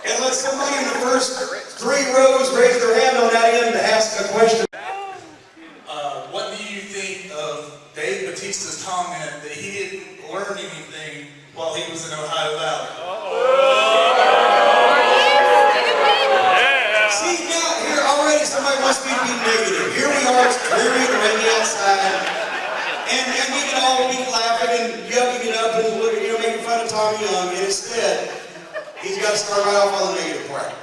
And let somebody in the first 3 rows raise their hand on that end to ask a question. What do you think of Dave Batista's comment that he didn't learn anything while he was in Ohio Valley? See, now, here already somebody wants me to be negative. Here we are, it's clearly rainy outside, and we can all be laughing and yucking it up and making fun of Tommy Young, and instead, he's got to start right off on the negative part.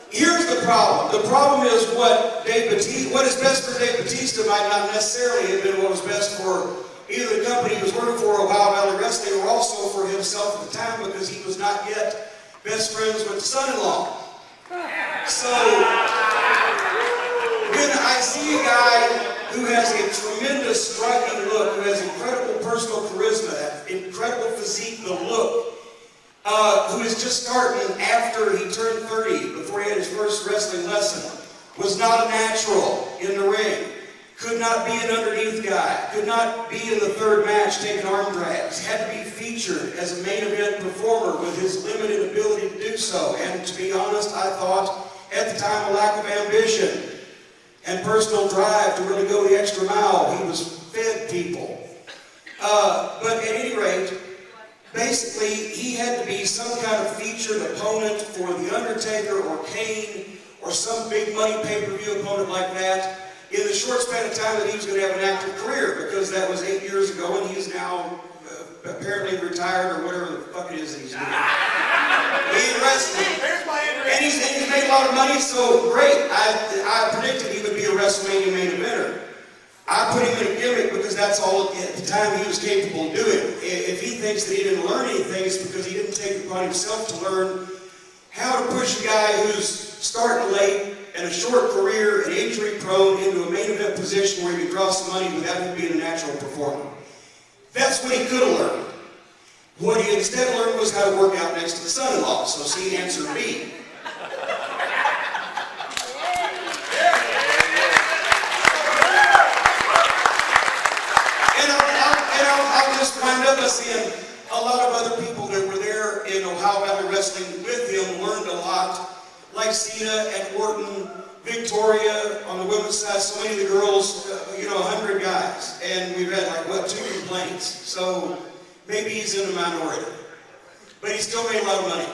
Here's the problem. The problem is what is best for Dave Batista might not necessarily have been what was best for either the company he was working for, Ohio Valley Wrestling, or also for himself at the time, because he was not yet best friends with the son-in-law. So, when I see a guy who has a tremendous striking look, who has incredible personal charisma, that incredible physique, the look, who is just starting after he turned 30, before he had his first wrestling lesson, was not a natural in the ring, could not be an underneath guy, could not be in the 3rd match taking arm drags, had to be featured as a main event performer with his limited ability to do so. And to be honest, I thought at the time a lack of ambition and personal drive to really go the extra mile. He was fed people. But at any rate, basically, he had to be some kind of featured opponent for The Undertaker or Kane or some big money pay-per-view opponent like that in the short span of time that he was going to have an active career, because that was 8 years ago and he's now apparently retired or whatever the fuck it is that he's doing. He ain't wrestling. And he's made a lot of money, so great. I predicted he would be a WrestleMania main eventer. I put him in a gimmick because that's all at the time he was capable of doing. If he thinks that he didn't learn anything, it's because he didn't take it upon himself to learn how to push a guy who's starting late and a short career and injury prone into a main event position where he can draw some money without him being a natural performer. That's what he could have learned. What he instead learned was how to work out next to the son-in-law. So see, answer B. I'll just wind up by saying a lot of other people that were there in Ohio Valley Wrestling with him learned a lot, like Cena and Orton, Victoria on the women's side, so many of the girls, 100 guys, and we've had 2 complaints, so maybe he's in the minority, but he still made a lot of money.